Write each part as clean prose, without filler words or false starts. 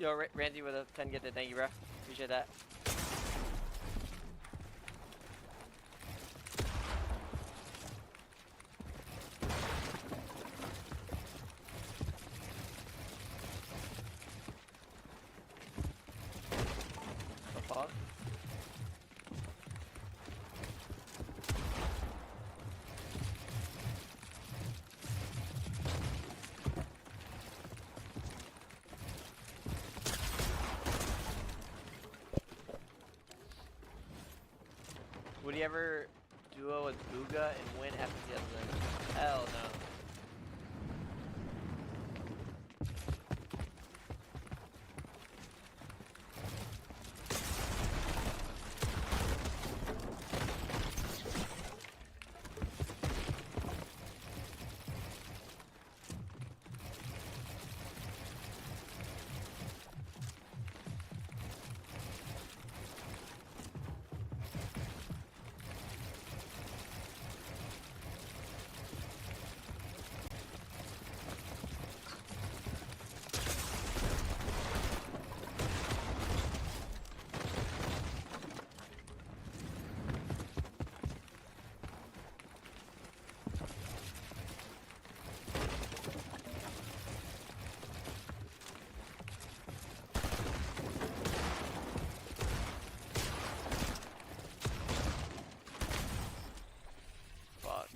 Yo, Randy with a 10 gifted. Thank you, bro. Appreciate that. The fuck? Would he ever duo with Booga and win FTL? Hell no. Fuck.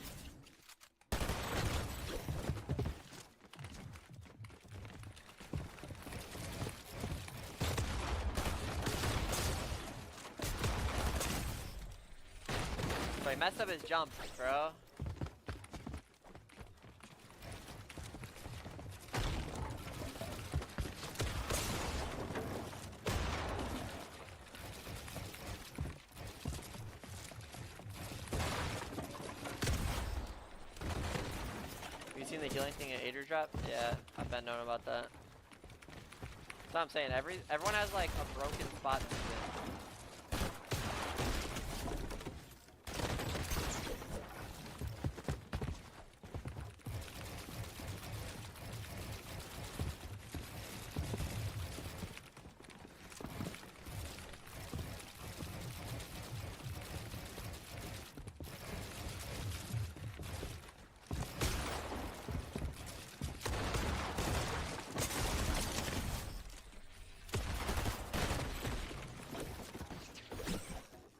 So he messed up his jump, bro. Have you seen the healing thing at Ader drop? Yeah, I've been known about that. That's what I'm saying. Everyone has like a broken spot.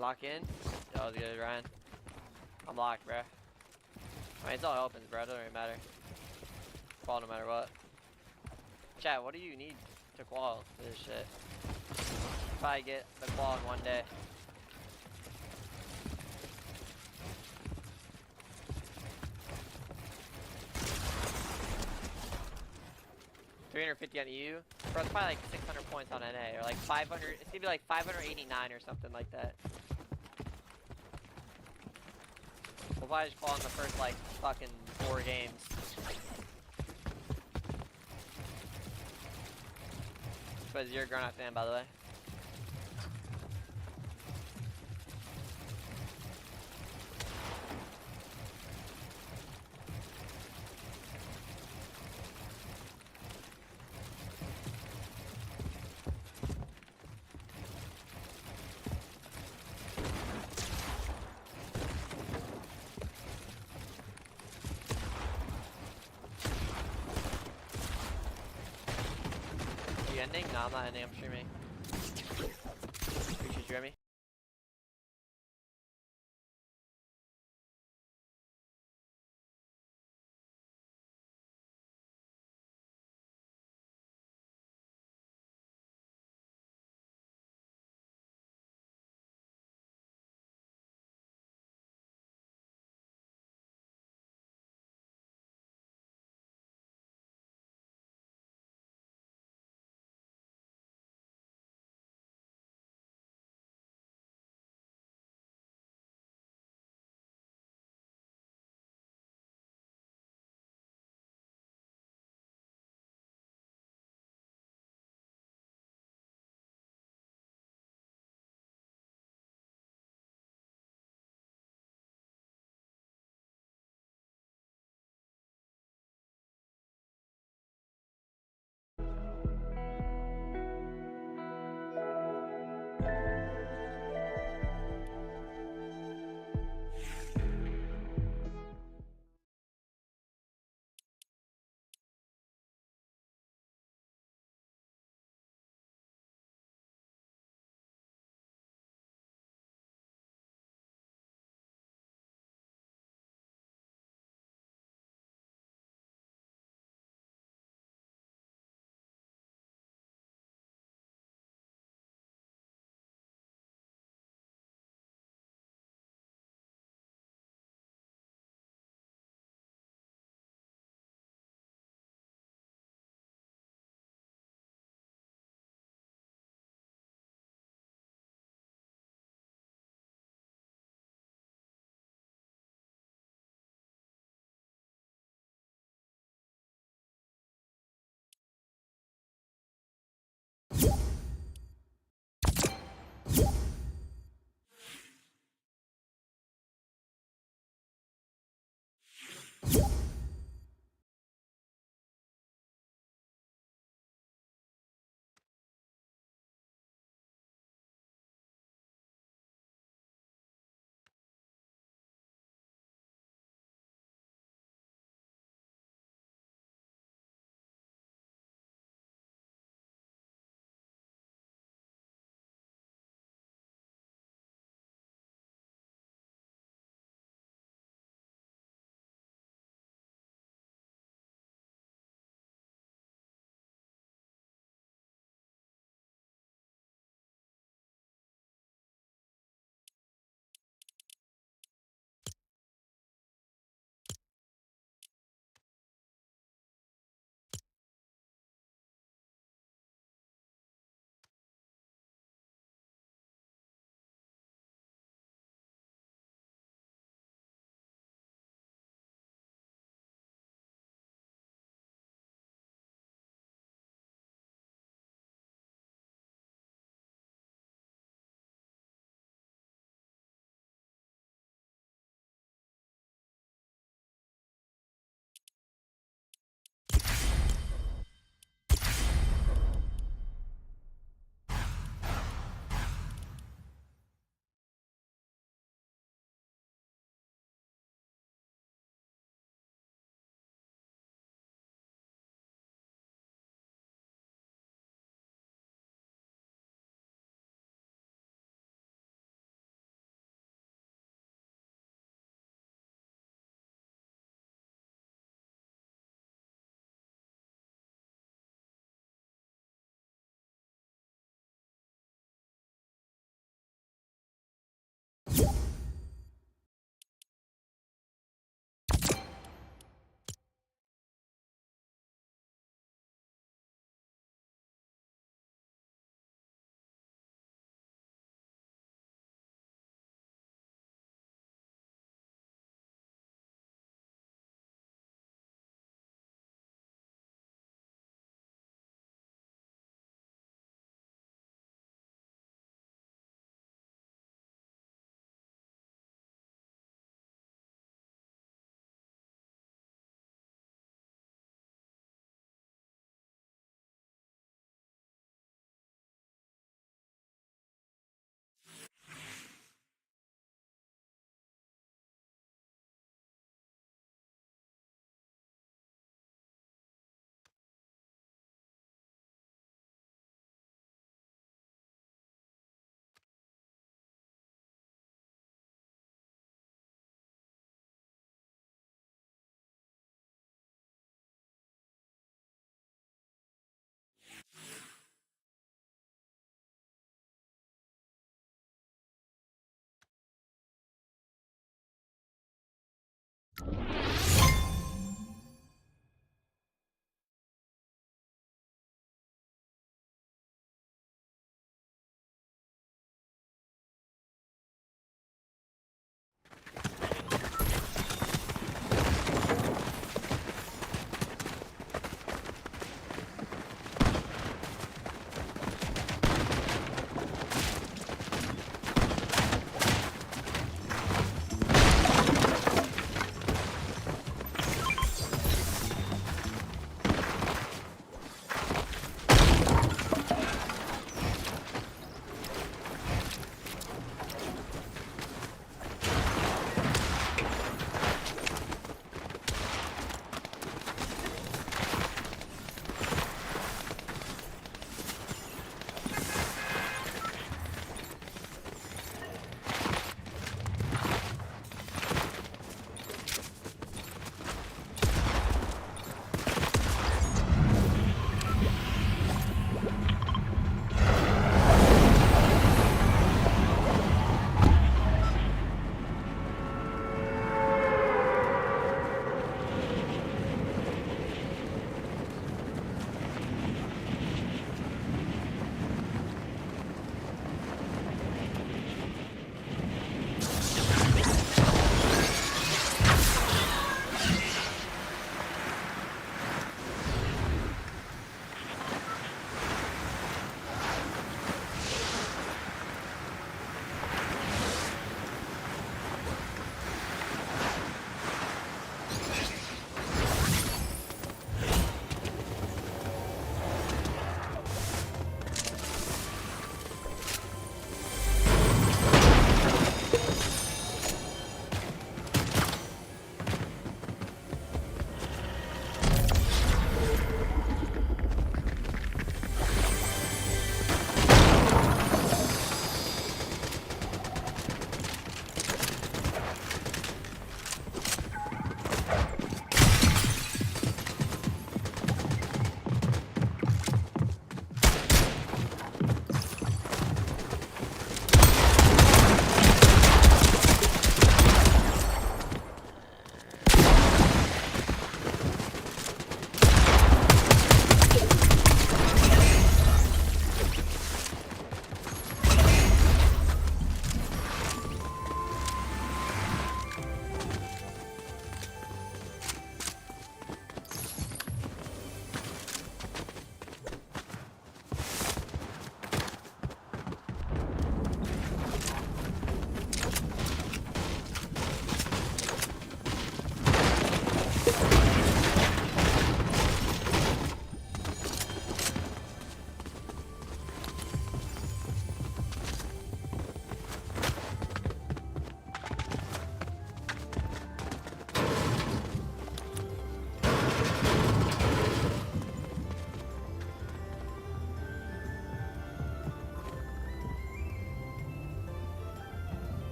Lock in. That was good, Ryan. I'm locked, bro. I mean, it's all opens, bro. It doesn't really matter. Qual no matter what. Chat, what do you need to qual for this shit? Probably get the qual in one day. $350 on EU. Bro, it's probably like 600 points on NA, or like 500. It's gonna be like 589 or something like that. We'll probably just fall in the first like fucking 4 games. But you're a grown-up fan, by the way. Are you ending? No, I'm not ending. I'm streaming. Appreciate you, Jeremy.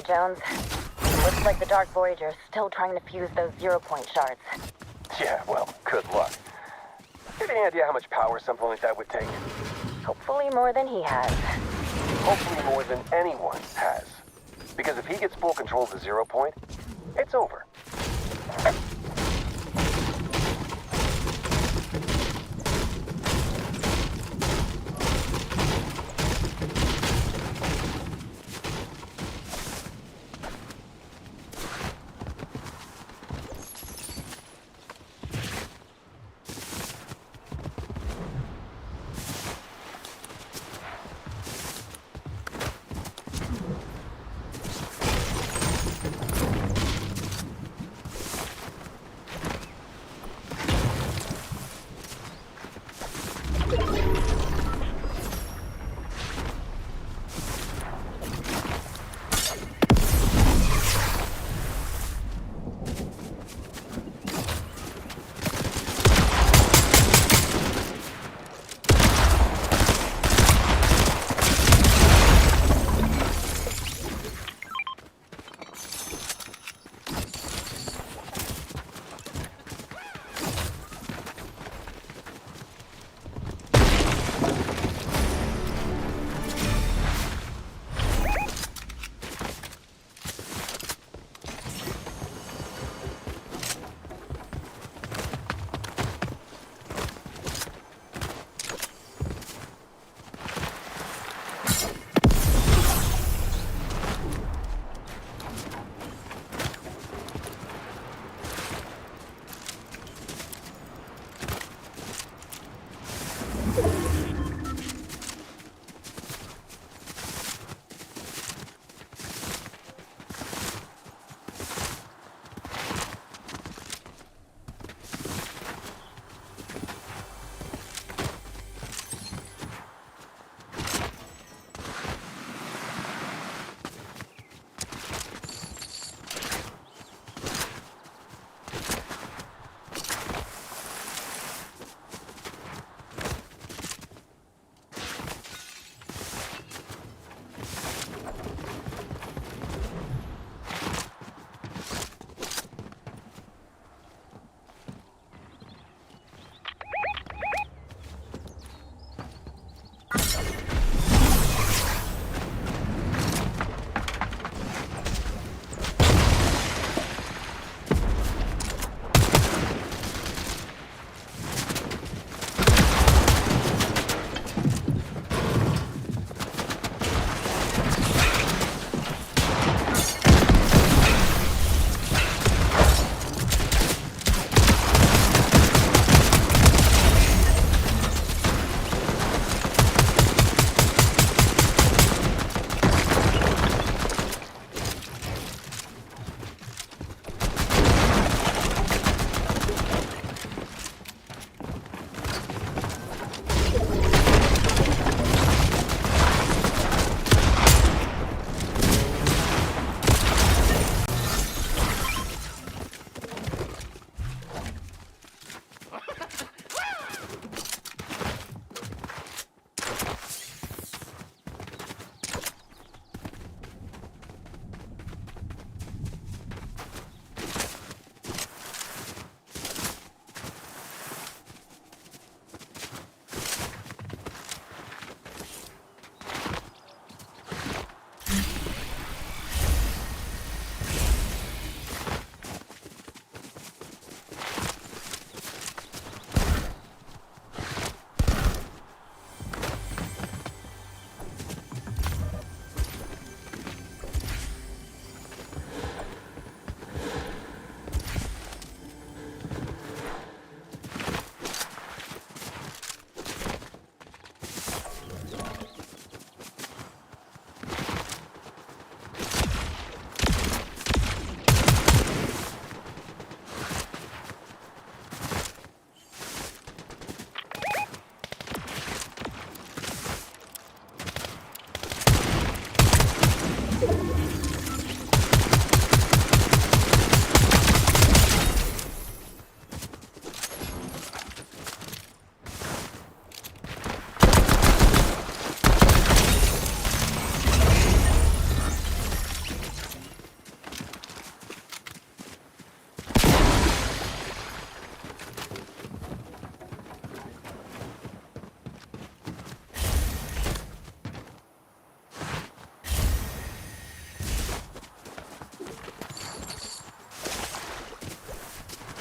Jones. Looks like the Dark Voyager's still trying to fuse those zero-point shards. Yeah, well, good luck. You have any idea how much power something like that would take? Hopefully more than he has. Hopefully more than anyone has. Because if he gets full control of the zero point, it's over.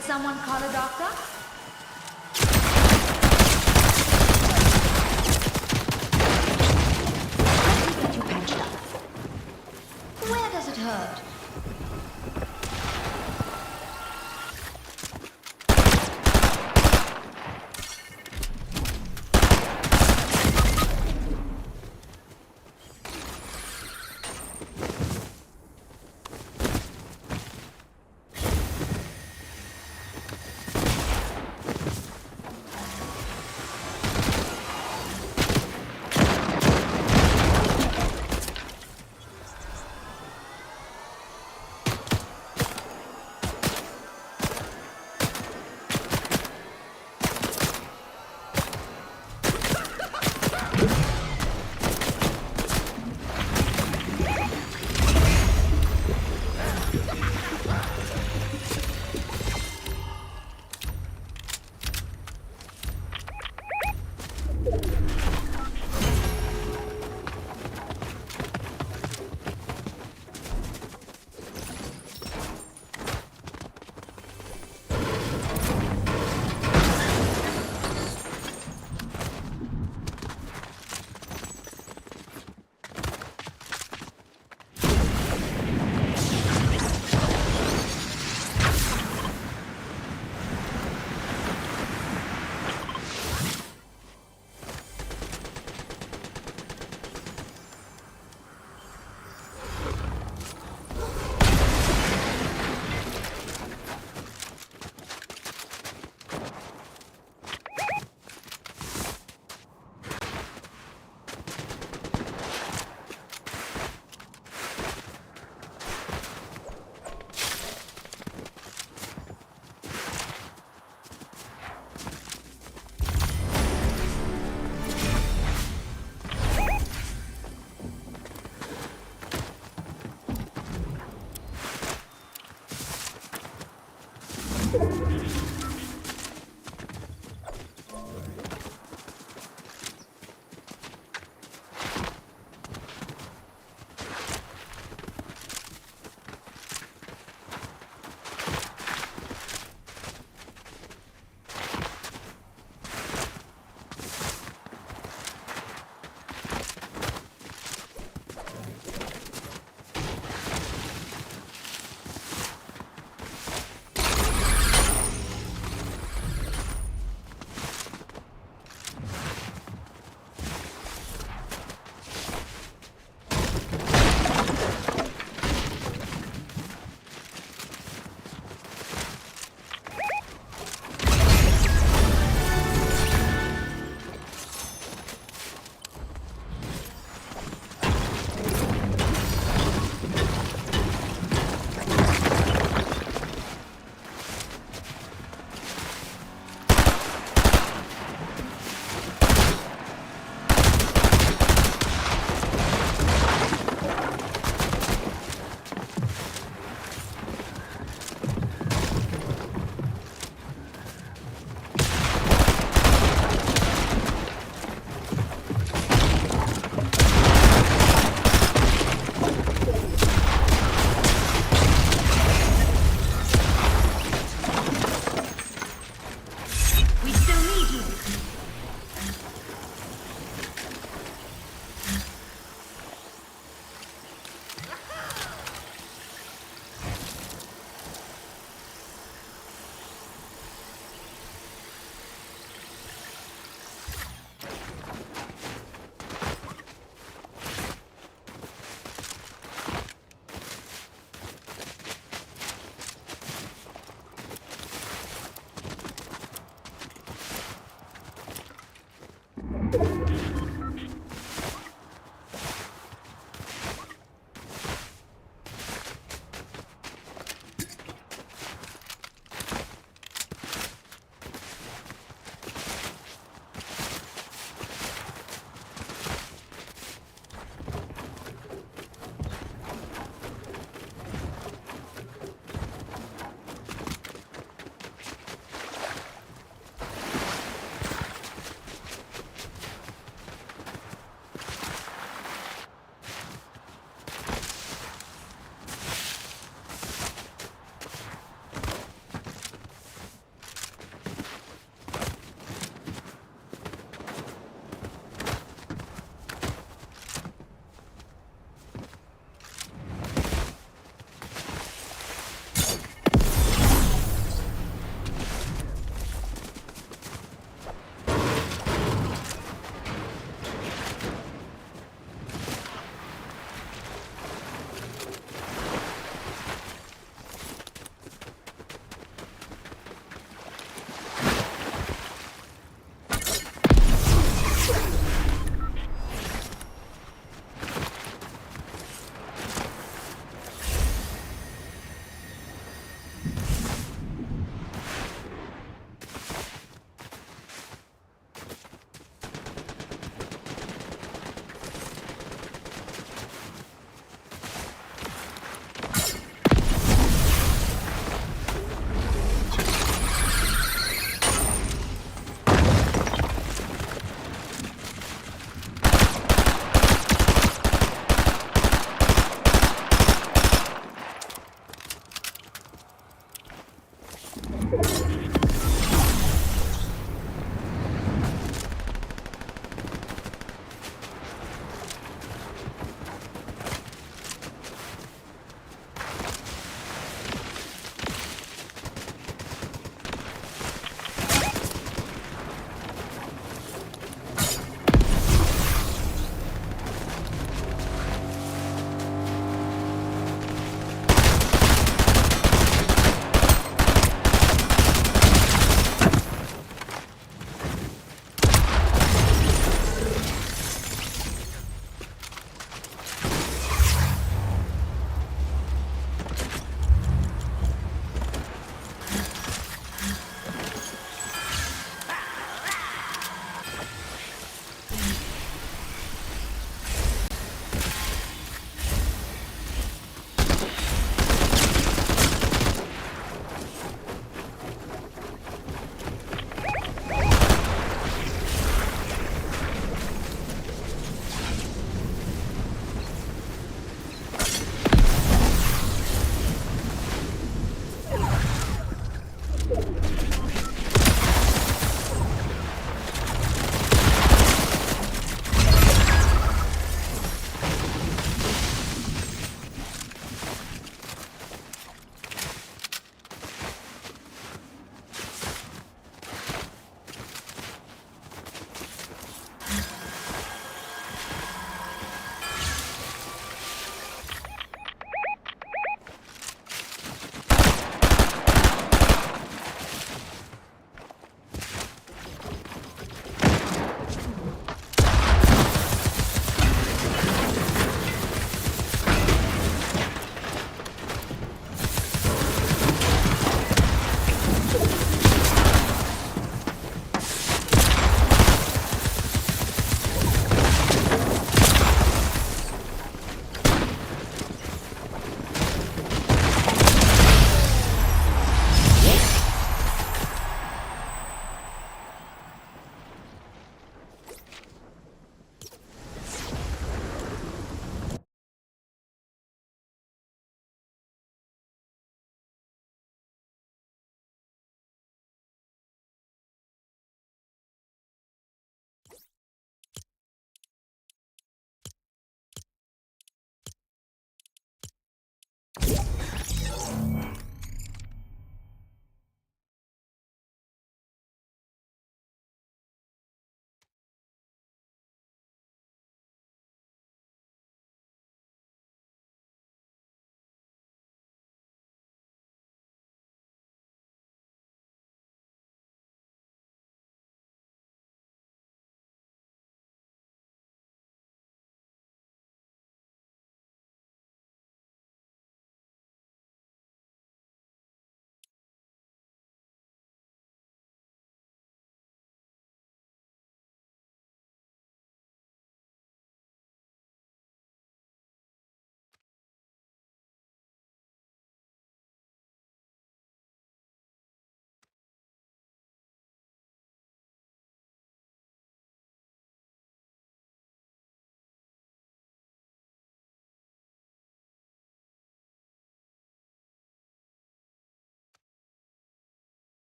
Did someone call a doctor? Let me get you patched up. Where does it hurt?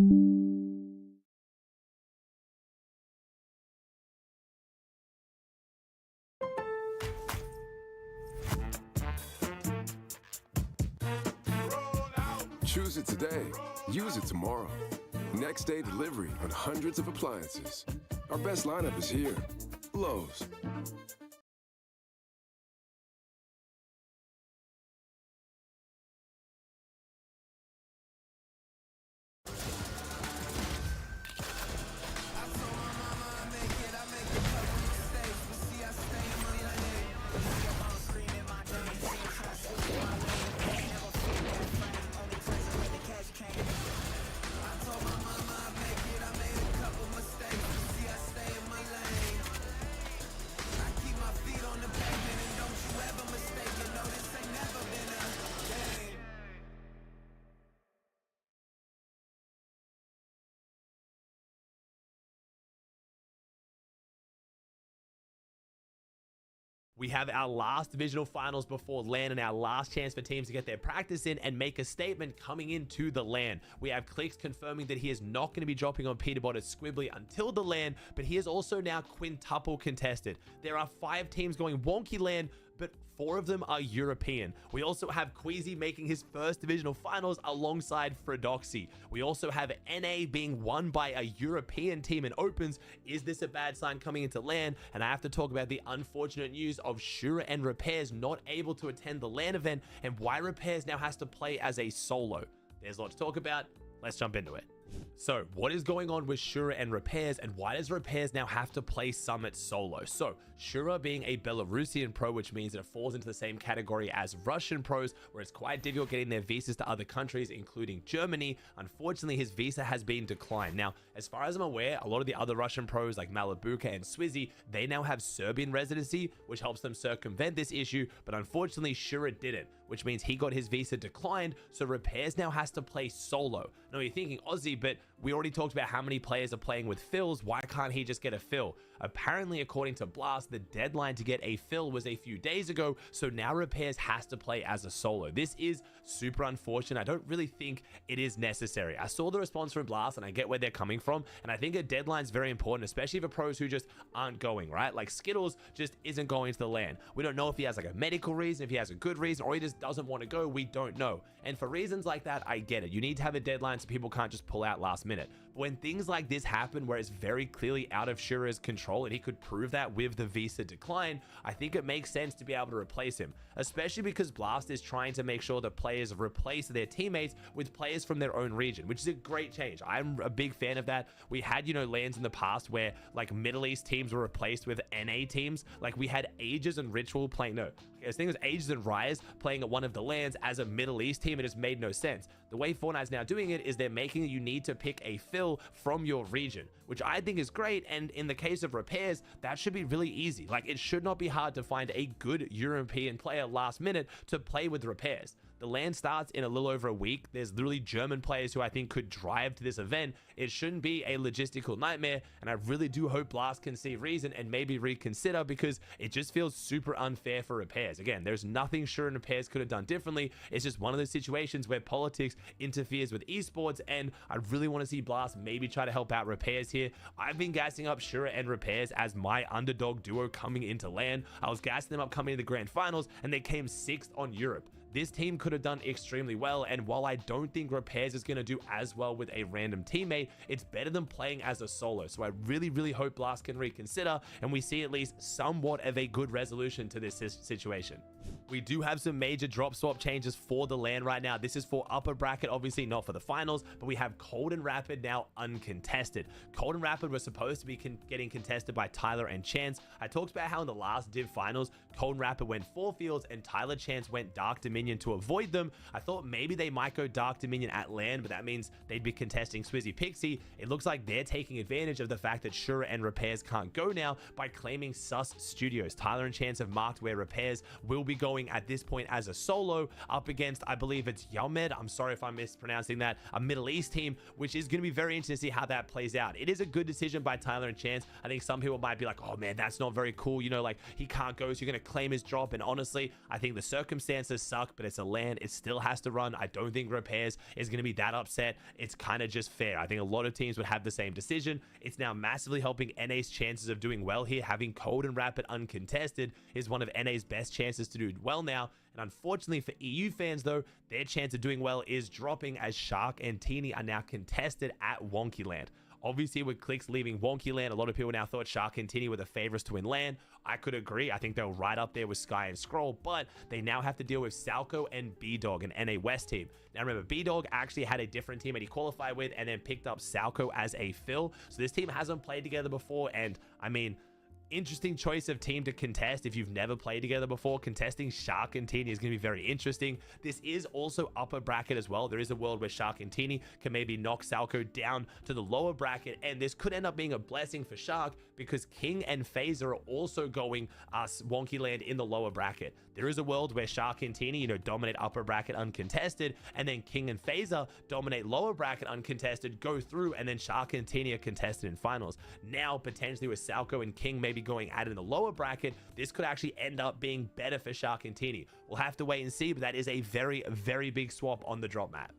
Choose it today, use it tomorrow. Next day delivery on hundreds of appliances. Our best lineup is here. Lowe's. We have our last divisional finals before LAN and our last chance for teams to get their practice in and make a statement coming into the LAN. We have Clicks confirming that he is not going to be dropping on Peterbot at Squibbly until the LAN, but he is also now quintuple contested. There are 5 teams going wonky LAN, but 4 of them are European. We also have Queasy making his first divisional finals alongside Fredoxy. We also have NA being won by a European team in opens. Is this a bad sign coming into LAN? And I have to talk about the unfortunate news of Shura and Repairs not able to attend the LAN event and why Repairs now has to play as a solo. There's a lot to talk about. Let's jump into it. So what is going on with Shura and Repairs, and why does Repairs now have to play Summit solo? So Shura being a Belarusian pro, which means that it falls into the same category as Russian pros, where it's quite difficult getting their visas to other countries, including Germany. Unfortunately, his visa has been declined. Now, as far as I'm aware, a lot of the other Russian pros like Malabuka and Swizzy, they now have Serbian residency, which helps them circumvent this issue, but unfortunately Shura didn't, which means he got his visa declined, so Repairs now has to play solo. Now you're thinking, Aussie, but we already talked about how many players are playing with fills. Why can't he just get a fill? Apparently, according to Blast, the deadline to get a fill was a few days ago, so now Repairs has to play as a solo. This is super unfortunate. I don't really think it is necessary. I saw the response from Blast and I get where they're coming from, and I think a deadline is very important, especially for pros who just aren't going, right? Like Skittles just isn't going to the LAN. We don't know if he has like a medical reason, if he has a good reason, or he just doesn't want to go. We don't know. And for reasons like that, I get it. You need to have a deadline so people can't just pull out last minute. But when things like this happen where it's very clearly out of Shura's control and he could prove that with the visa decline, I think it makes sense to be able to replace him, especially because Blast is trying to make sure that players replace their teammates with players from their own region, which is a great change. I'm a big fan of that. We had, you know, LANs in the past where like Middle East teams were replaced with NA teams. Like we had Aegis and Ritual playing, no, I think it was Aegis and Rise playing at one of the LANs as a Middle East team. It just made no sense. The way Fortnite's now doing it is they're making you need to pick a fill from your region, which I think is great. And in the case of Repairs, that should be really easy. Like it should not be hard to find a good European player last minute to play with Repairs. The LAN starts in a little over a week. There's literally German players who I think could drive to this event. It shouldn't be a logistical nightmare, and I really do hope Blast can see reason and maybe reconsider, because it just feels super unfair for Repairs. Again, there's nothing Shura and Repairs could have done differently. It's just one of those situations where politics interferes with esports, and I really want to see Blast maybe try to help out Repairs here. I've been gassing up Shura and Repairs as my underdog duo coming into LAN. I was gassing them up coming into the grand finals, and they came 6th on Europe. This team could have done extremely well, and while I don't think Repairs is going to do as well with a random teammate, it's better than playing as a solo. So I really hope Blast can reconsider and we see at least somewhat of a good resolution to this situation. We do have some major drop swap changes for the LAN right now. This is for upper bracket, obviously not for the finals, but we have Cold and Rapid now uncontested. Cold and Rapid were supposed to be getting contested by Tyler and Chance. I talked about how in the last Div finals, Cold and Rapid went 4 fields and Tyler Chance went Dark Dominion to avoid them. I thought maybe they might go Dark Dominion at LAN, but that means they'd be contesting Swizzy Pixie. It looks like they're taking advantage of the fact that Shura and Repairs can't go now by claiming Sus Studios. Tyler and Chance have marked where Repairs will be going at this point as a solo up against, I believe it's Yamed. I'm sorry if I'm mispronouncing that. A Middle East team, which is going to be very interesting to see how that plays out. It is a good decision by Tyler and Chance. I think some people might be like, oh man, that's not very cool. You know, like he can't go, so you're going to claim his drop. And honestly, I think the circumstances suck, but it's a LAN. It still has to run. I don't think Repairs is going to be that upset. It's kind of just fair. I think a lot of teams would have the same decision. It's now massively helping NA's chances of doing well here. Having Cold and Rapid uncontested is one of NA's best chances to do well now. And unfortunately for EU fans though, their chance of doing well is dropping as Shark and Teeny are now contested at Wonky Land. Obviously, with Clicks leaving Wonky Land, a lot of people now thought Shark and Teeny were the favorites to win LAN. I could agree. I think they're right up there with Sky and Scroll, but they now have to deal with Salco and B-Dog, an NA West team. Now remember, B-Dog actually had a different team that he qualified with and then picked up Salco as a fill. So this team hasn't played together before, and I mean, interesting choice of team to contest if you've never played together before. Contesting Shark and Teeny is going to be very interesting. This is also upper bracket as well. There is a world where Shark and Teeny can maybe knock Salco down to the lower bracket, and this could end up being a blessing for Shark because King and Phaser are also going Wonky Land in the lower bracket. There is a world where Shark and Teeny, you know, dominate upper bracket uncontested, and then King and Phaser dominate lower bracket uncontested, go through, and then Shark and Teeny are contested in finals. Now, potentially with Salco and King maybe going at it in the lower bracket, this could actually end up being better for Shark and Teeny. We'll have to wait and see, but that is a very, very big swap on the drop map.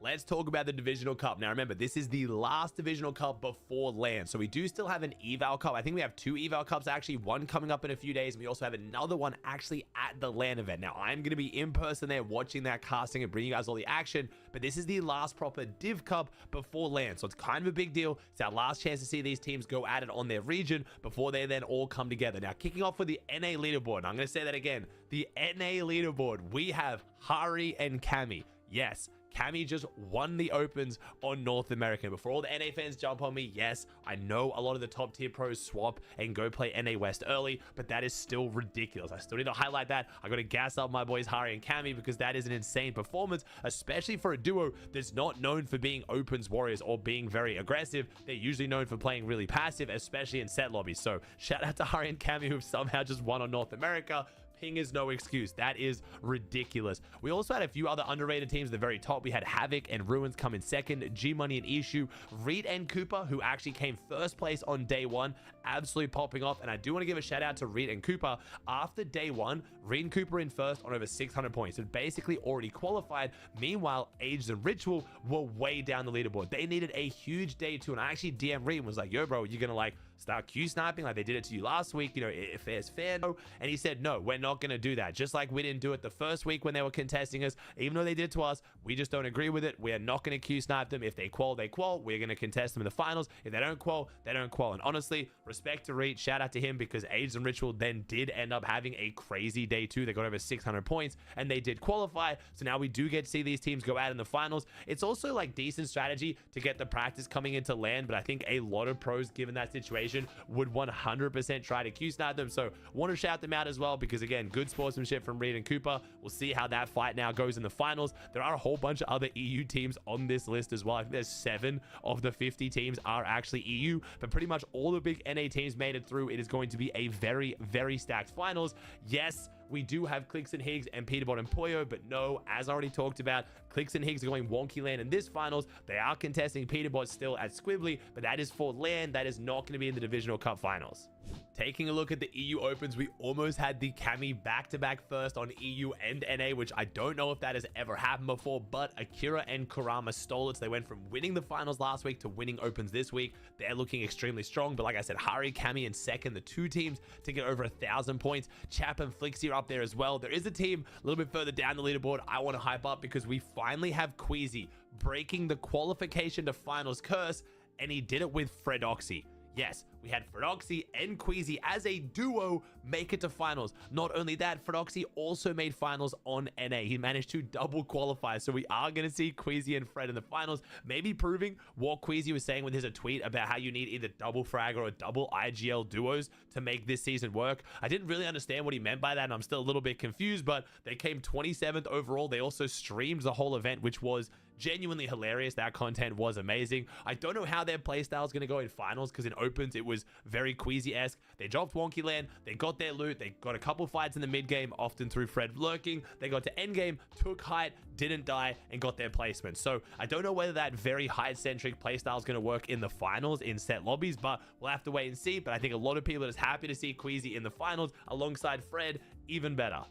Let's talk about the Divisional Cup. Now remember, this is the last Divisional Cup before LAN, so we do still have an Eval Cup. I think we have 2 Eval Cups actually, one coming up in a few days, and we also have another one actually at the LAN event. Now I'm going to be in person there watching that casting and bringing you guys all the action, but this is the last proper Div Cup before LAN, so it's kind of a big deal. It's our last chance to see these teams go at it on their region before they then all come together. Now kicking off with the NA leaderboard, I'm going to say that again, the NA leaderboard, we have Hari and Cammy. Yes, Cammy just won the opens on North America. Before all the NA fans jump on me, yes, I know a lot of the top tier pros swap and go play NA West early, but that is still ridiculous. I still need to highlight that. I got to gas up my boys Hari and Cammy because that is an insane performance, especially for a duo that's not known for being opens warriors or being very aggressive. They're usually known for playing really passive, especially in set lobbies. So shout out to Hari and Cammy who've somehow just won on North America. Ping is no excuse. That is ridiculous. We also had a few other underrated teams at the very top. We had Havoc and Ruins come in second, G-Money and Ishu, Reed and Cooper, who actually came first place on day one, absolutely popping off. And I do want to give a shout out to Reed and Cooper. After day one, Reed and Cooper in first on over 600 points. So basically already qualified. Meanwhile, Aged and Ritual were way down the leaderboard. They needed a huge day two. And I actually DM Reed and was like, yo, bro, you're going to like start Q sniping like they did it to you last week, you know, if it's fair. And he said, no, we're not going to do that. Just like we didn't do it the first week when they were contesting us, even though they did it to us, we just don't agree with it. We're not going to Q snipe them. If they qual, they qual. We're going to contest them in the finals. If they don't qual, they don't qual. And honestly, respect to Reed, shout out to him because Aged and Ritual then did end up having a crazy day two. They got over 600 points and they did qualify. So now we do get to see these teams go out in the finals. It's also like decent strategy to get the practice coming into LAN, but I think a lot of pros, given that situation, would 100% try to Q snipe them. So want to shout them out as well because again, good sportsmanship from Reed and Cooper. We'll see how that fight now goes in the finals. There are a whole bunch of other EU teams on this list as well. I think there's 7 of the 50 teams are actually EU, but pretty much all the big NA teams made it through. It is going to be a very, very stacked finals. Yes, we do have Clicks and Higgs and Peterbot and Poyo, but no, as already talked about, Clicks and Higgs are going Wonky Land in this finals. They are contesting Peterbot still at Squibbly, but that is for LAN. That is not going to be in the Divisional Cup finals. Taking a look at the EU Opens, we almost had the Cammy back-to-back first on EU and NA, which I don't know if that has ever happened before, but Akira and Kurama stole it. So they went from winning the finals last week to winning Opens this week. They're looking extremely strong, but like I said, Hari, Cammy in second, the 2 teams to get over 1,000 points. Chap and Flixie are up there as well. There is a team a little bit further down the leaderboard I want to hype up because we finally have Queasy breaking the qualification to finals curse, and he did it with Fredoxy. Yes, we had Fredoxy and Queasy as a duo make it to finals. Not only that, Fredoxy also made finals on NA. He managed to double qualify. So we are going to see Queasy and Fred in the finals, maybe proving what Queasy was saying with his tweet about how you need either double frag or double IGL duos to make this season work. I didn't really understand what he meant by that, and I'm still a little bit confused, but they came 27th overall. They also streamed the whole event, which was Genuinely hilarious. That content was amazing. I don't know how their playstyle is going to go in finals, because in opens it was very Queasy-esque. They dropped Wonky Land, they got their loot, they got a couple fights in the mid game, often through Fred lurking. They got to end game, took height, didn't die, and got their placement. So I don't know whether that very height-centric playstyle is going to work in the finals in set lobbies, but we'll have to wait and see. But I think a lot of people are just happy to see Queasy in the finals alongside Fred. Even better.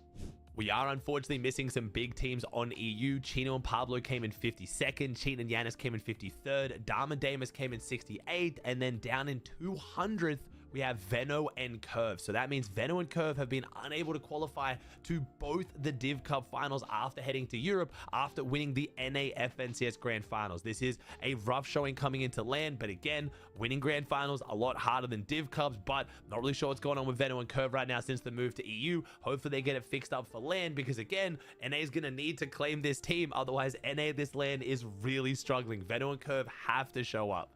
We are unfortunately missing some big teams on EU. Chino and Pablo came in 52nd. Cheat and Yanis came in 53rd. Dharma Damus came in 68th. And then down in 200th, we have Veno and Curve. So that means Veno and Curve have been unable to qualify to both the Div Cup finals after heading to Europe after winning the NA FNCS Grand Finals. This is a rough showing coming into LAN, but again, winning Grand Finals a lot harder than Div Cups, but not really sure what's going on with Veno and Curve right now since the move to EU. Hopefully they get it fixed up for LAN, because again, NA is going to need to claim this team. Otherwise, NA this LAN is really struggling. Veno and Curve have to show up.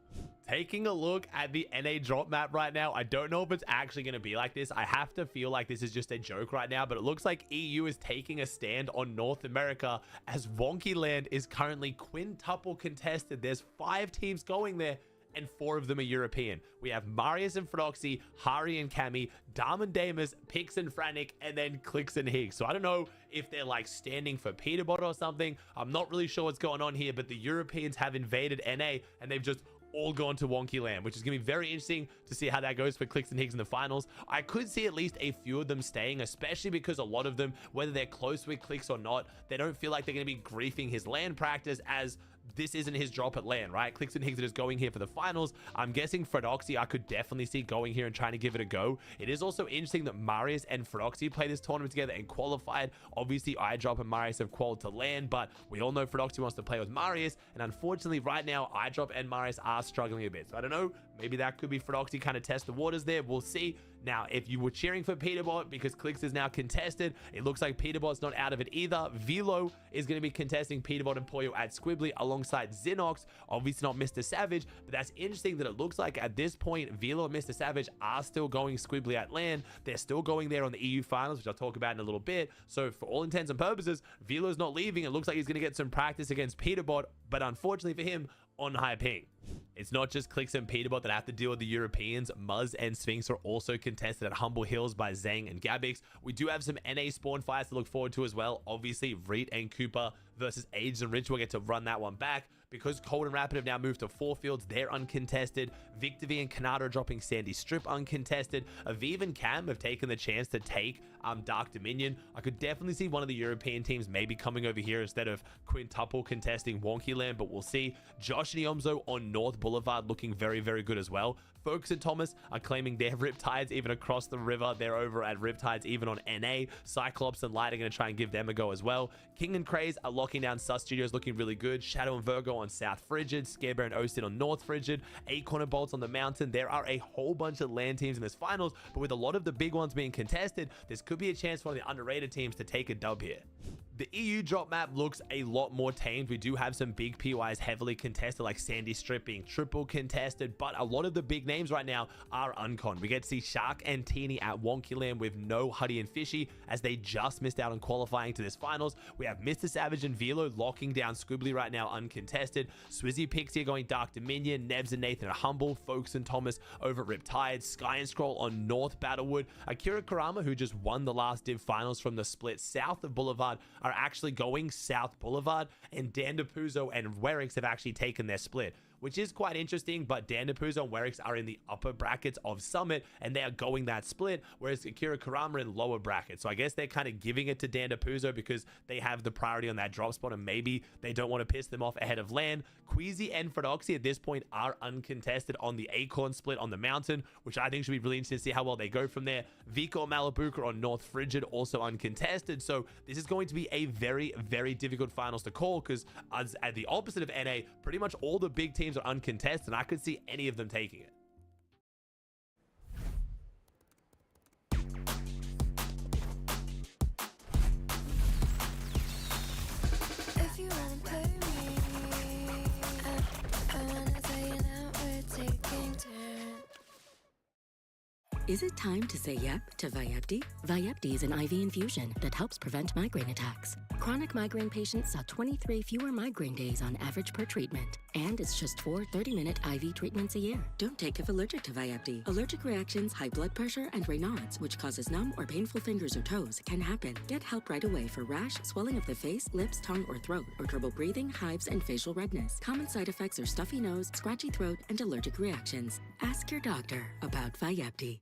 Taking a look at the NA drop map right now, I don't know if it's actually going to be like this. I have to feel like this is just a joke right now, but it looks like EU is taking a stand on North America, as Wonky Land is currently quintuple contested. There's 5 teams going there, and 4 of them are European. We have Marius and Frodoxy, Hari and Cammy, Dharma and Damus, Pix and Frantic, and then Clicks and Higgs. So I don't know if they're like standing for Peterbot or something. I'm not really sure what's going on here, but the Europeans have invaded NA, and they've just all gone to Wonky Land, which is going to be very interesting to see how that goes for Clicks and Higgs in the finals. I could see at least a few of them staying, especially because a lot of them, whether they're close with Clicks or not, they don't feel like they're going to be griefing his LAN practice, as this isn't his drop at LAN, right? Clicks and Higgs are just going here for the finals. I'm guessing Frodoxy I could definitely see going here and trying to give it a go. It is also interesting that Marius and Frodoxy play this tournament together and qualified. Obviously, iDrop and Marius have qualified to LAN, but we all know Frodoxy wants to play with Marius, and unfortunately right now, iDrop and Marius are struggling a bit. So I don't know, maybe that could be Frodoxy kind of test the waters there. We'll see. Now, if you were cheering for Peterbot because Clicks is now contested, it looks like Peterbot's not out of it either. Velo is going to be contesting Peterbot and Pollo at Squibbly alongside Xinox. Obviously not Mr. Savage, but that's interesting that it looks like at this point, Velo and Mr. Savage are still going Squibbly at LAN. They're still going there on the EU finals, which I'll talk about in a little bit. So for all intents and purposes, Velo's not leaving. It looks like he's going to get some practice against Peterbot, but unfortunately for him, on high ping. It's not just Clicks and Peterbot that have to deal with the Europeans. Muzz and Sphinx are also contested at Humble Hills by Zhang and Gabix. We do have some NA spawn fights to look forward to as well. Obviously, Reet and Cooper versus Ages and Rich will get to run that one back. Because Cold and Rapid have now moved to 4 fields, they're uncontested. Victor V and Kanata are dropping Sandy Strip uncontested. Aviv and Cam have taken the chance to take Dark Dominion. I could definitely see one of the European teams maybe coming over here instead of quintuple contesting Wonky Land, but we'll see. Josh and Iomzo on North Boulevard looking very, very good as well. Focus and Thomas are claiming their Riptides even across the river. They're over at Riptides even on NA. Cyclops and Light are going to try and give them a go as well. King and Craze are locking down Sus Studios looking really good. Shadow and Virgo on South Frigid. Scarebear and Osid on North Frigid. Acorn and Bolts on the Mountain. There are a whole bunch of LAN teams in this finals, but with a lot of the big ones being contested, this could be a chance for one of the underrated teams to take a dub here. The EU drop map looks a lot more tamed. We do have some big PYs heavily contested, like Sandy Strip being triple contested, but a lot of the big names right now are uncon. We get to see Shark and Teeny at Wonky Land with no Huddy and Fishy, as they just missed out on qualifying to this finals. We have Mr. Savage and Velo locking down Squibbly right now uncontested. Swizzy Pixie are going Dark Dominion. Nevs and Nathan are Humble. Folks and Thomas over at Riptide. Sky and Scroll on North Battlewood. Akira Karama, who just won the last Div finals from the split south of Boulevard, are actually going South Boulevard, and Dan DePuzo and Werix have actually taken their split, which is quite interesting. But Dan DePuzo and Werix are in the upper brackets of Summit, and they are going that split, whereas Akira Karama are in lower brackets. So I guess they're kind of giving it to Dan DePuzo because they have the priority on that drop spot, and maybe they don't want to piss them off ahead of LAN. Queasy and Frodoxy at this point are uncontested on the Acorn split on the Mountain, which I think should be really interesting to see how well they go from there. Vico and Malabuka on North Frigid, also uncontested. So this is going to be a very, very difficult finals to call, because at the opposite of NA, pretty much all the big teams are uncontested, and I could see any of them taking it. If you wanna play me, I wanna tell you now we're taking turns. Is it time to say yep to Vyepti? Vyepti is an IV infusion that helps prevent migraine attacks. Chronic migraine patients saw 23 fewer migraine days on average per treatment. And it's just 4 30-minute IV treatments a year. Don't take if allergic to Vyepti. Allergic reactions, high blood pressure, and Raynaud's, which causes numb or painful fingers or toes, can happen. Get help right away for rash, swelling of the face, lips, tongue, or throat, or trouble breathing, hives, and facial redness. Common side effects are stuffy nose, scratchy throat, and allergic reactions. Ask your doctor about Vyepti.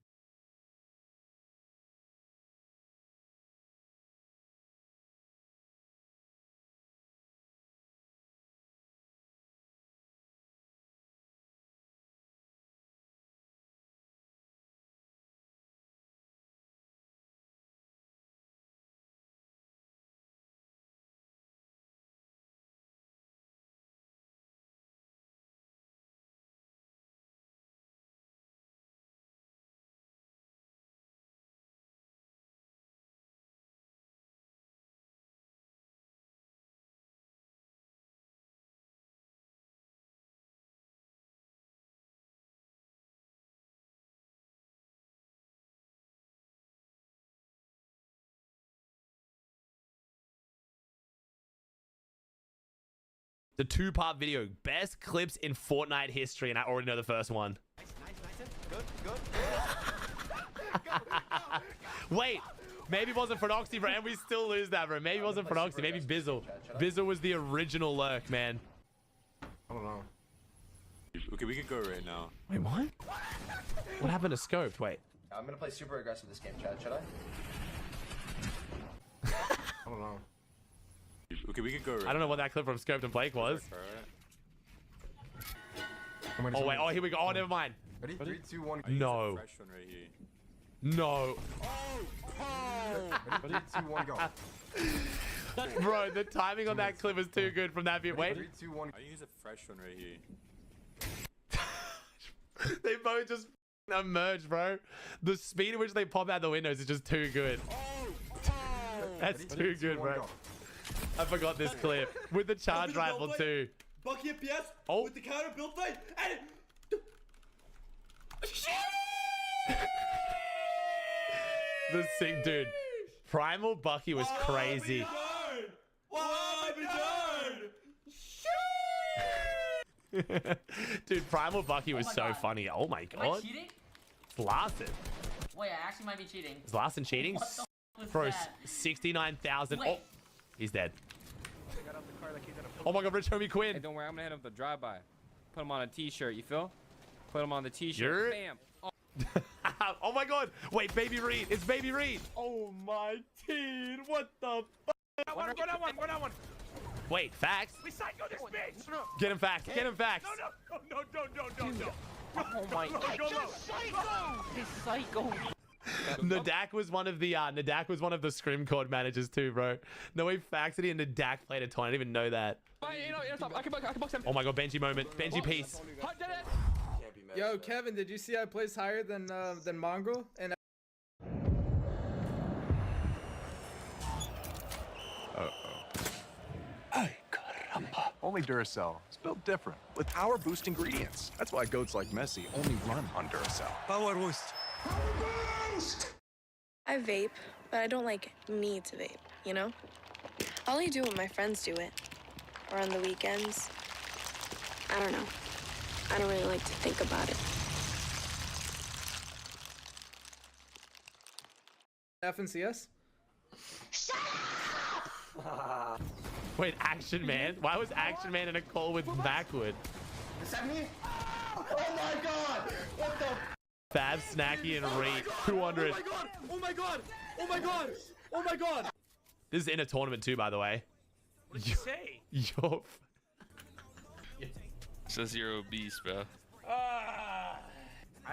The 2-part video, best clips in Fortnite history, and I already know the first one. Wait, maybe it wasn't Phronoxy, bro, and we still lose that, bro. Maybe it wasn't Phronoxy, maybe Bizzle. Bizzle was the original lurk, man. I don't know. Okay, we could go right now. Wait, what? What happened to Scoped? Wait. I'm gonna play super aggressive this game, Chad. Should I? I don't know. Okay, we could go right I don't know what that clip from Scoped and Blake was. Right. Oh, wait. Oh, here we go. Oh, never mind. Ready? 3, 2, 1. No. Fresh one right here. No. Ready? 2, 1, go. Bro, the timing on that clip was too good from that view. Wait. 3, 2, 1. Oh, I use a fresh one right here. They both just emerged, bro. The speed at which they pop out the windows is just too good. That's too good, bro. I forgot this clip. With the charge rifle, too. Bucky FPS Oh. with the counter build fight and The sick dude. Primal Bucky was crazy. Dude, Primal Bucky was so funny. Oh my god. Am I cheating? It's Larson. Wait, I actually might be cheating. Is Larson cheating? What the f was Bro, that? 69,000. Wait. Oh, he's dead. Oh my god, Rich Homie Quinn. Hey, don't worry, I'm gonna hit him with the drive-by. Put him on a t-shirt, you feel? Put him on the t-shirt. You're... Bam. Oh. Oh my god. Wait, Baby Reed. It's Baby Reed. Oh my teen. What the fuck? Go down one. Wait, facts? We psycho this bitch. Get him facts. Get him facts. No. Oh my god. This psycho. Nadak was one of the Scrim Cord managers too, bro. No way, Faxity and Nadak played a ton. I didn't even know that. I can box him. Oh my god, Benji moment. Benji piece. Yo, Kevin, did you see I placed higher than Mongrel? And Only Duracell. It's built different, with power boost ingredients. That's why goats like Messi only run on Duracell. Power boost. I vape, but I don't need to vape, you know? I only do it when my friends do it. Or on the weekends. I don't know. I don't really like to think about it. F and CS? Wait, Action Man? Why was Action Man in a call with Backwood? Is that me? Oh my god! What the? Fab, Snacky, and Reed. 200. Oh my god! This is in a tournament too, by the way. What did you say? Yo. It's a 0 beast, bro. I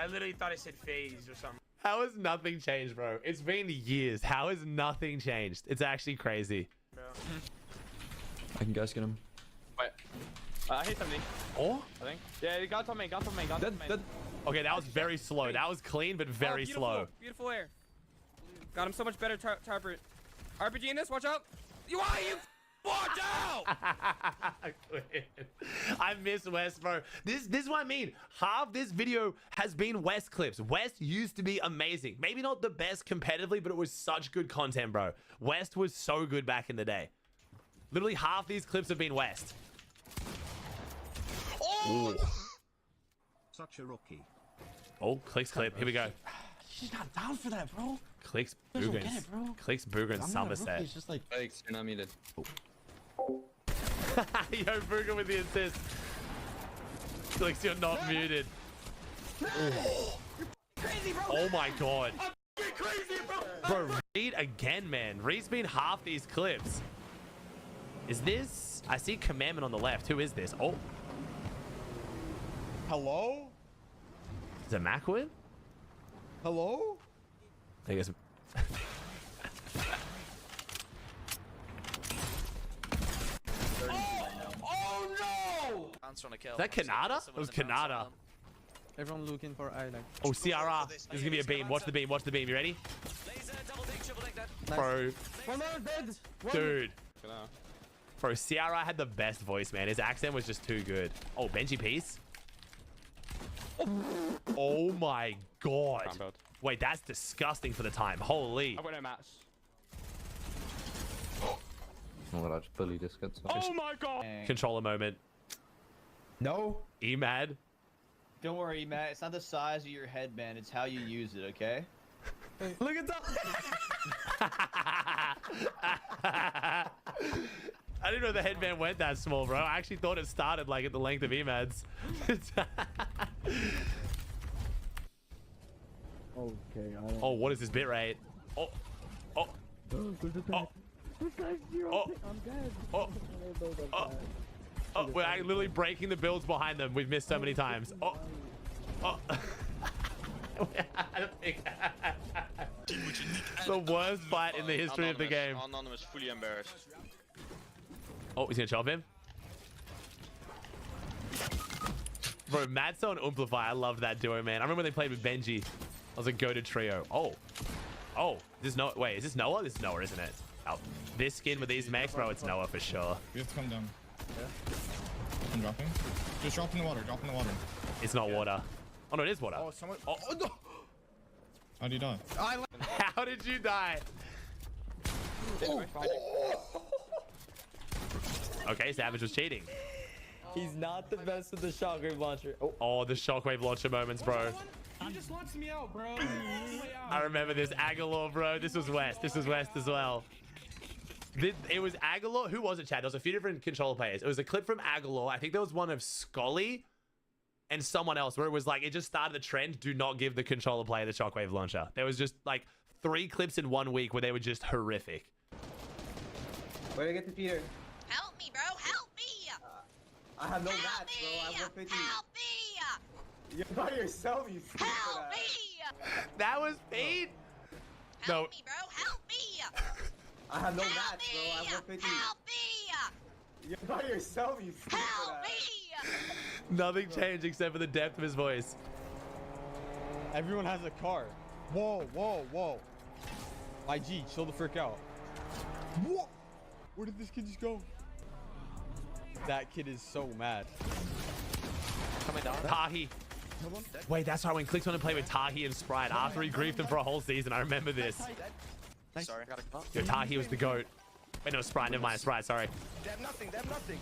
literally thought I said phase or something. How has nothing changed, bro? It's been years. How has nothing changed? It's actually crazy. I can guess get him. Wait. I hit something. Oh? I think. Yeah, he got on me. Okay, that was very slow. That was clean, but very slow. Beautiful air. Got him so much better. RPG in this. Watch out. You are you Watch out! I miss West, bro. This is what I mean. Half this video has been West clips. West used to be amazing. Maybe not the best competitively, but it was such good content, bro. West was so good back in the day. Literally half these clips have been West. Oh! Such a rookie. Oh, Clicks clip. Here we go. She's not down for that, bro. Clicks Doesn't get Boogans. it, bro. Clicks Boogans Somerset. It's just like Thanks, you're not muted. Yo, Boogan with the assist. Clicks, you're not muted. crazy, bro. Oh my god. I'm crazy, bro. Bro, Reed again, man. Reed's been half these clips. Is this? I see Commandment on the left. Who is this? Oh. Hello? Is it Macwood? Hello? I guess. Oh no! Is that Kanata? It was Kanata. Everyone looking for island. Oh, CRR. This is gonna be a beam. Watch the beam. Watch the beam. You ready? Bro. One more dead. Dude. Bro, CRR had the best voice, man. His accent was just too good. Oh, Benji piece. Oh my god. Wait, that's disgusting for the time. Holy. I've got no match. Oh, I just bully this gets. Oh my god. Controller moment. No. Emad. Don't worry, Matt. It's not the size of your headband. It's how you use it, okay? Look at that. I didn't know the headband went that small, bro. I actually thought it started like at the length of Emad's. Okay. Oh, what is this bit rate? Oh, oh, oh, oh, oh, oh, oh, we're literally breaking the builds behind them. We've missed so many times. Oh, oh. The worst fight in the history of the game. Anonymous, fully embarrassed. Oh, he's gonna chop him. Bro, Madso and Umplify, I loved that duo, man. I remember when they played with Benji. I was a go-to trio. Oh. Oh, this is Noah. Wait, is this Noah? This is Noah, isn't it? Oh, this skin with these mechs, bro, it's Noah for sure. We have to come down. Yeah. I'm dropping. Just drop in the water. Drop in the water. It's not water. Oh, no, it is water. Oh, someone. Oh, no. How do you die? How did you die? Oh. Okay, Savage was cheating. He's not the best with the shockwave launcher. Oh, the shockwave launcher moments, bro. You just launched me out, bro. I remember this. Aguilar, bro. This was West. This was West as well. It was Aguilar. Who was it, Chad? There was a few different controller players. It was a clip from Aguilar. I think there was one of Scully and someone else where it was like, it just started the trend. Do not give the controller player the shockwave launcher. There was just like 3 clips in 1 week where they were just horrific. Where do I get the Peter? Help me, bro. Help me. I have no match, bro. I have 150. Help me. You're by yourself, you stupid Help me. That was Pete. Help No. me, bro. Help me. I have no Help match, bro. I have 150. Help me. You're by yourself, you stupid Help me. Nothing changed except for the depth of his voice. Everyone has a car. Whoa, whoa, whoa. IG, chill the frick out. What? Where did this kid just go? That kid is so mad. Coming down. Tahi. Wait, that's why when Clicks wanted to play with Tahi and Sprite after he griefed him for a whole season. I remember this. Sorry. Yo, Tahi was the GOAT. Wait, no, Sprite. Never mind. Sprite, sorry. They have nothing. They have nothing.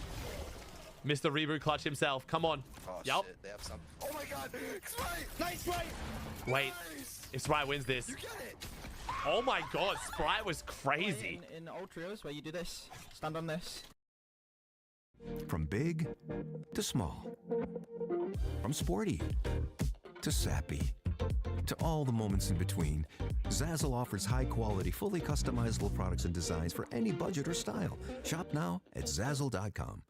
Mr. Reboot Clutch himself. Come on. Oh, Yup. shit. They have some. Oh my god. Sprite. Nice, Sprite. Wait. If Sprite wins this. You get it. Oh my god. Sprite was crazy. In old trios where you do this, stand on this. From big to small. From sporty to sappy. To all the moments in between, Zazzle offers high-quality, fully customizable products and designs for any budget or style. Shop now at Zazzle.com.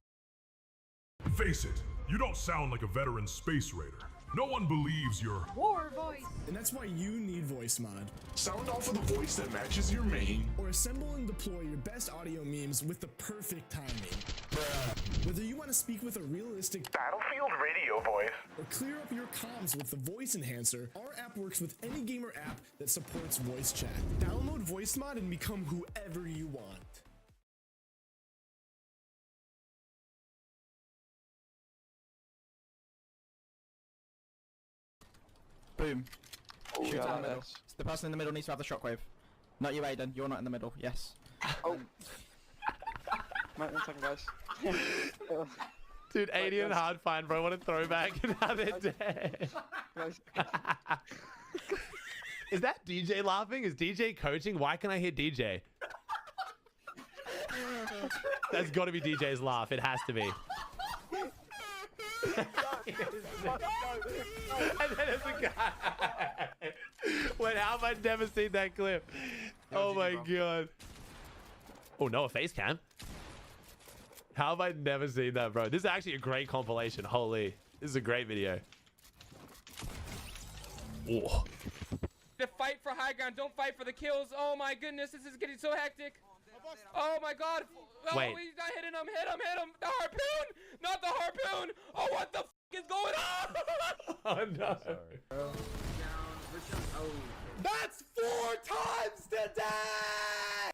Face it, you don't sound like a veteran space raider. No one believes your War voice. And that's why you need Voice Mod. Sound off with a voice that matches your main. Or assemble and deploy your best audio memes with the perfect timing. Whether you want to speak with a realistic Battlefield radio voice or clear up your comms with the voice enhancer, our app works with any gamer app that supports voice chat. Download Voice Mod and become whoever you want. Boom. Oh, Shoot yeah, out in the middle. nice. The person in the middle needs to have the shockwave. Not you, Aiden. You're not in the middle. Yes. Oh. One second, guys. Dude, 80 and hard find, bro. What a throwback. And now they're dead. Is that DJ laughing? Is DJ coaching? Why can I hear DJ? That's got to be DJ's laugh. It has to be. And then there's a guy. Wait, how have I never seen that clip? Oh my god. Oh no, a face cam. How have I never seen that, bro? This is actually a great compilation. Holy, this is a great video. Oh. To fight for high ground, don't fight for the kills. Oh my goodness, this is getting so hectic. Oh my god. Oh, Wait. he's not hitting him. Hit him. The harpoon, not the harpoon. Oh, what the f is going on? Oh no. That's 4 times today!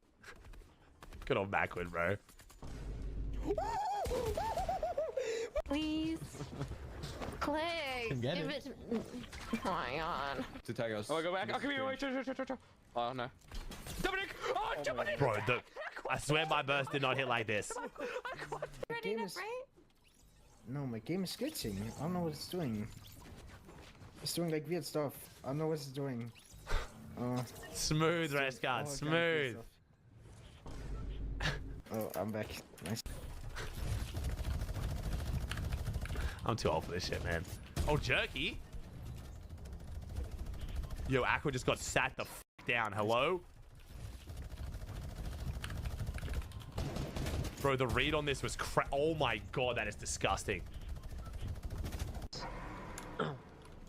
Good old backward, bro. Please. Click. Get Give it. it to... Oh my god. To tag us. Oh, go back. Oh, come here. Wait. Oh no. Dominic. Oh, Dominic. Bro, I swear my burst did not hit like this. Ready enough, right? No, my game is glitching. I don't know what it's doing. It's doing like weird stuff. I don't know what it's doing. Smooth, Rescard. Smooth. Oh, I'm back. Nice. I'm too old for this shit, man. Oh, jerky. Yo, Aqua just got sat the f down. Hello? Bro, the read on this was oh my god, that is disgusting.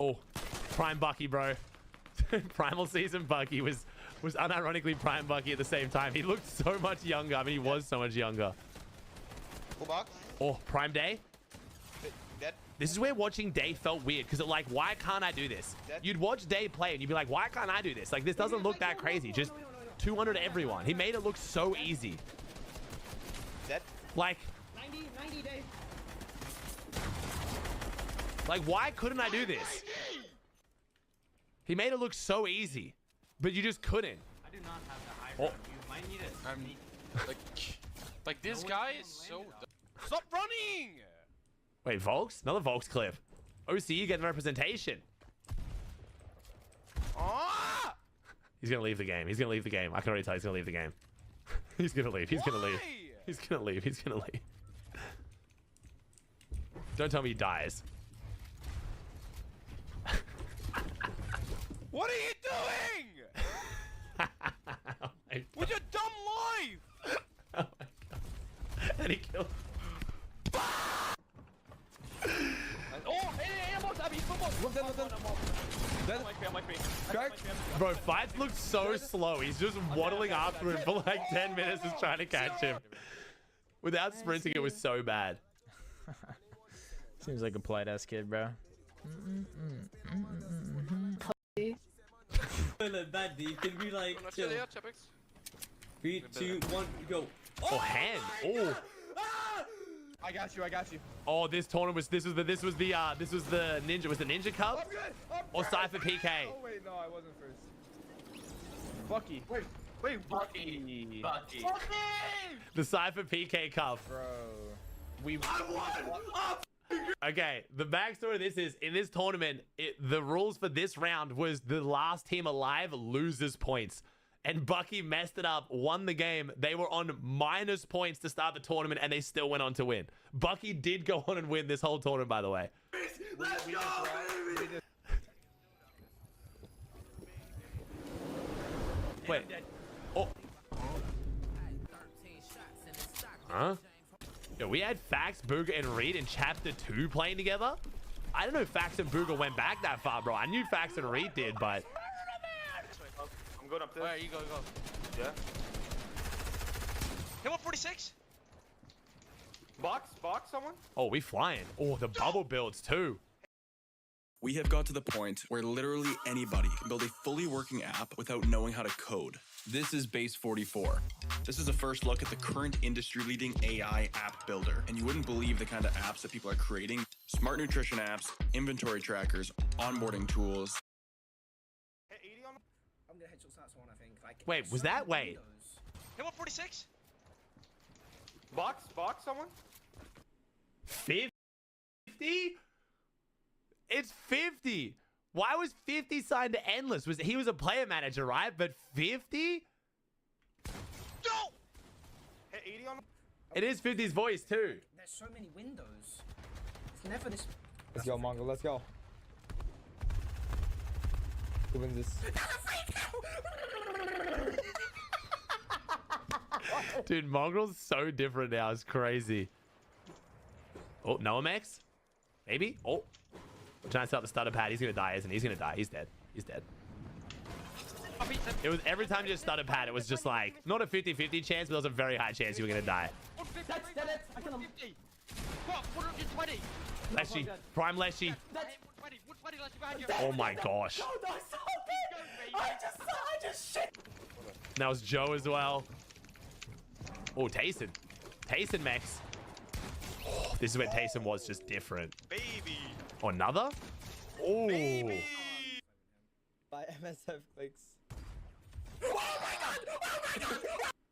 Oh, Prime Bucky, bro. Primal Season Bucky was unironically Prime Bucky at the same time. He looked so much younger. I mean, he was so much younger. Full box. Oh, Prime Day. Dead. This is where watching Day felt weird because like, why can't I do this? You'd watch Day play and you'd be like, why can't I do this? Like, this doesn't look that crazy. Just 200 everyone. He made it look so easy. Dead. Like, 90 Day. like, why couldn't I do this? He made it look so easy, but you just couldn't. I do not have the high ground. You might need it. Like this guy is so dumb. Stop running! Wait, Volks? Another Volks clip. OCE getting representation. Ah! He's gonna leave the game. He's gonna leave the game. I can already tell he's gonna leave the game. He's gonna leave. He's gonna leave. He's gonna leave. He's gonna leave. Don't tell me he dies. What are you doing? Oh my With your dumb life! Oh my god. And he killed. Oh, hey, I'm on top. He's Bro, fights look so slow. He's just waddling after him for like 10 minutes just trying to catch him. Without sprinting, it was so bad. Seems like a polite-ass kid, bro. Bad D. Can we like chill? 3, 2, 1, go. Oh, hand. Oh. I got you. Oh, this tournament was this was the ninja. Was the Ninja Cup? Or Cypher PK? Oh wait, no, I wasn't first. Bucky. Wait, Bucky. The Cypher PK Cup. Bro. Okay, the backstory of this is, in this tournament, the rules for this round was the last team alive loses points. And Bucky messed it up, won the game. They were on minus points to start the tournament, and they still went on to win. Bucky did go on and win this whole tournament, by the way. Let's go, baby! Wait. Oh. Huh? Yo, we had Fax, Booger, and Reed in Chapter 2 playing together. I don't know if Fax and Booger went back that far, bro. I knew Fax and Reed did, but... I'm going up there. Where you go. Yeah. Hit 146. Box, someone? Oh, we flying. Oh, the bubble builds, too. We have got to the point where literally anybody can build a fully working app without knowing how to code. This is Base 44. This is a first look at the current industry-leading AI app builder, and you wouldn't believe the kind of apps that people are creating. Smart nutrition apps, inventory trackers, onboarding tools. Wait, was that? Wait. Hit 146. Box someone. 50? It's 50. Why was 50 signed to Endless? He was a player manager, right? But 50? No! Hit 80 on. It is 50's voice too. There's so many windows. It's never this. Let's go, Mongo. Let's go. Who wins this? Dude, Mongrel's so different now. It's crazy. Oh, Noah Max? Maybe? Oh. I'm trying to set up the stutter pad. He's going to die, isn't he? He's going to die. He's dead. He's dead. It was every time you just stutter pad, it was just like, not a 50-50 chance, but there was a very high chance you were going to die. That's I kill him. 120. Leshy. Prime Leshy. Oh my gosh. I just shit. That was Joe as well. Oh, Tayson. Tayson Max. Oh, this is when Tayson was just different. Baby. Oh, another? Oh. By MSF clicks.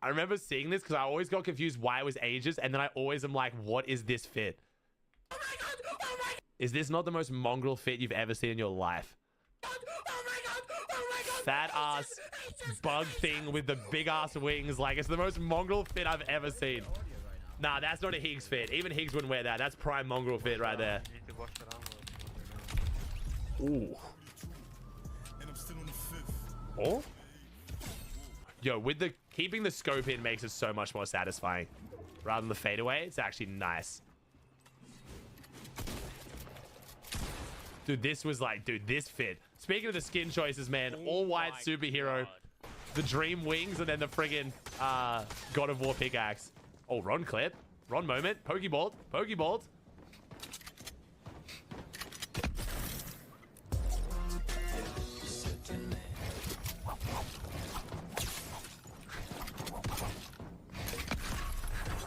I remember seeing this because I always got confused why it was ages, and then I always am like, what is this fit? Is this not the most mongrel fit you've ever seen in your life? Fat ass bug thing with the big ass wings. Like, it's the most mongrel fit I've ever seen. Nah, that's not a Higgs fit. Even Higgs wouldn't wear that. That's prime mongrel fit right there. Ooh. Oh? Yo, with the keeping the scope in makes it so much more satisfying. Rather than the fadeaway, it's actually nice. Dude, this was like, dude, this fit. Speaking of the skin choices, man, all white superhero, the dream wings, and then the friggin' God of War pickaxe. Oh, Ron clip, Ron moment, Pokeball, Pokeball.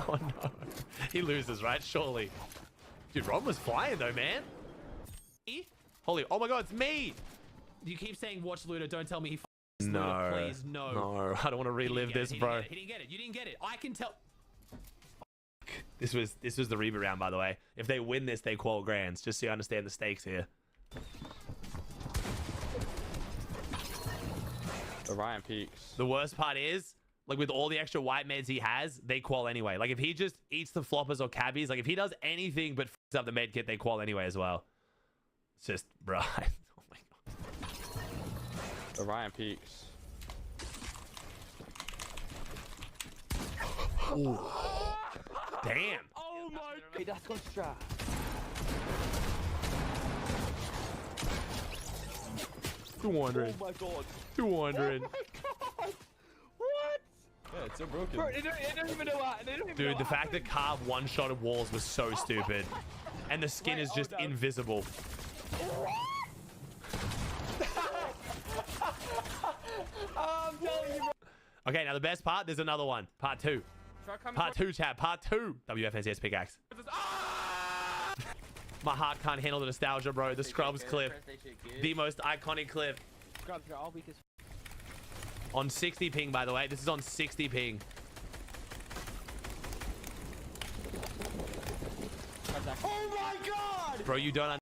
Oh no, he loses, right? Surely. Dude, Ron was flying though, man. Holy, oh my god, it's me! You keep saying watch Ludo, don't tell me he No, Ludo, please, no. No, I don't want to relive this, bro. He didn't get it. You didn't get it. I can tell. This was the reboot round, by the way. If they win this, they qual grands. Just so you understand the stakes here. Orion peaks. The worst part is, like, with all the extra white meds he has, they qual anyway. Like, if he just eats the floppers or cabbies, like, if he does anything but f***s up the med kit, they qual anyway as well. It's just, bro. Oh my god. Orion peaks. Ooh. Damn. Oh my god. Hey, that's gone straight. Oh my god. 200. Oh my god. What? Yeah, it's so broken. Bro, they don't even know what. They don't even Dude, know the fact that Carve one-shotted walls was so stupid. And the skin is just invisible. I'm telling you, bro. Okay, now the best part, there's another one. Part 2. Part 2, chat. Part 2. WFNCS pickaxe. My heart can't handle the nostalgia, bro. The Scrubs clip. The most iconic clip. Scrubs are all weak as On 60 ping, by the way. This is on 60 ping. Oh my god! Bro, you don't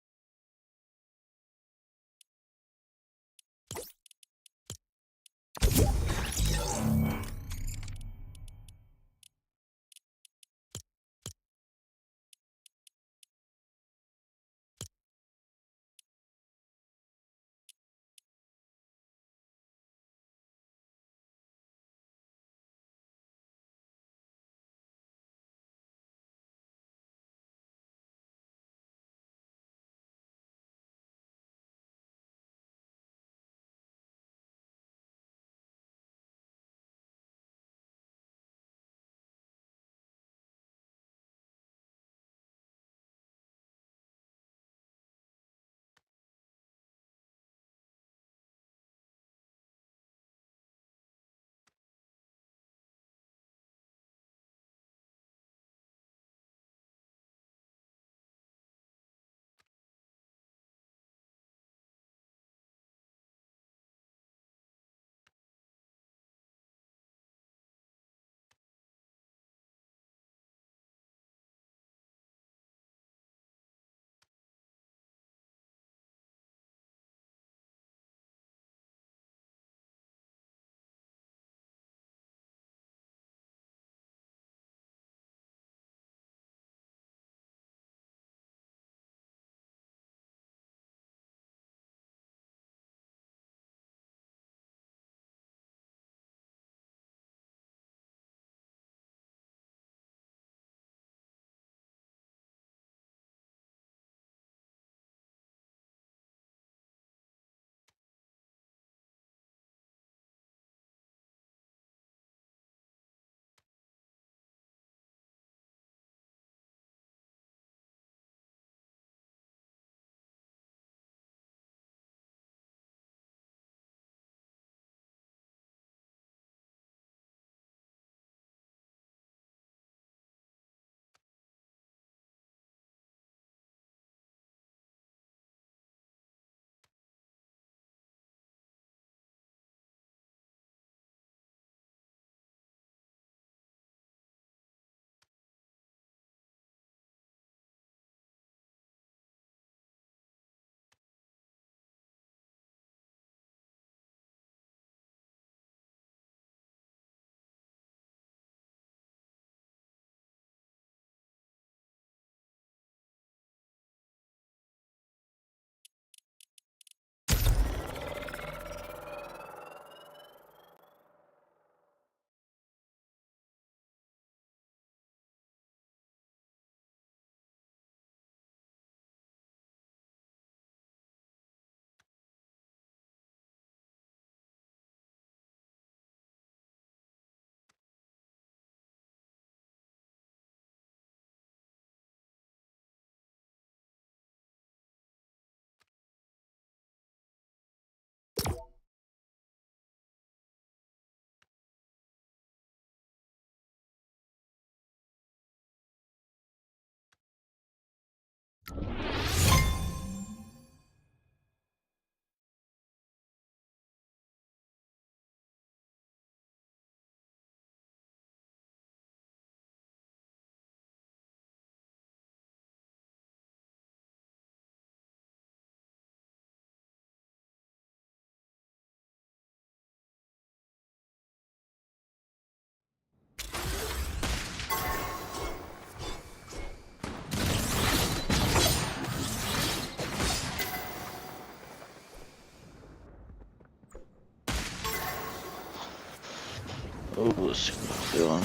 Oh, what's going on?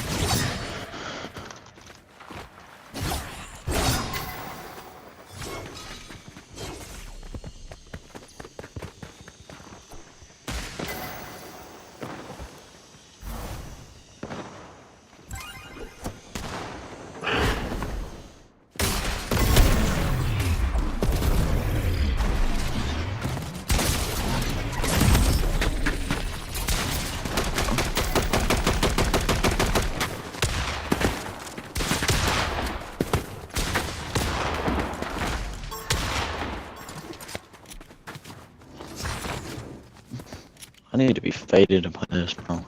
I need to be faded to play this, bro.